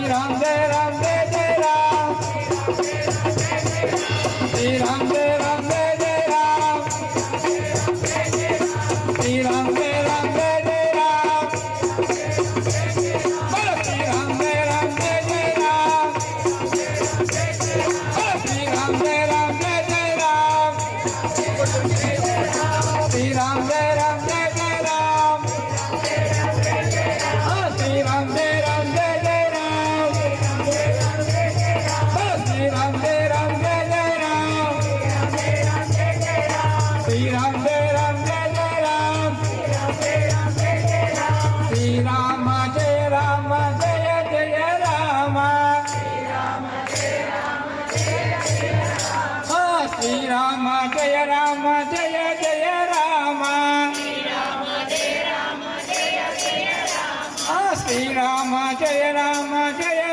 राम जय जय राम श्री राम जय जय राम श्री राम जय जय राम बोलो श्री राम जय जय राम बोलो श्री राम जय जय राम श्री राम जय जय राम श्री राम जय जय राम श्री राम जय जय राम श्री राम जय जय राम श्री राम जय जय राम श्री राम जय जय राम श्री राम जय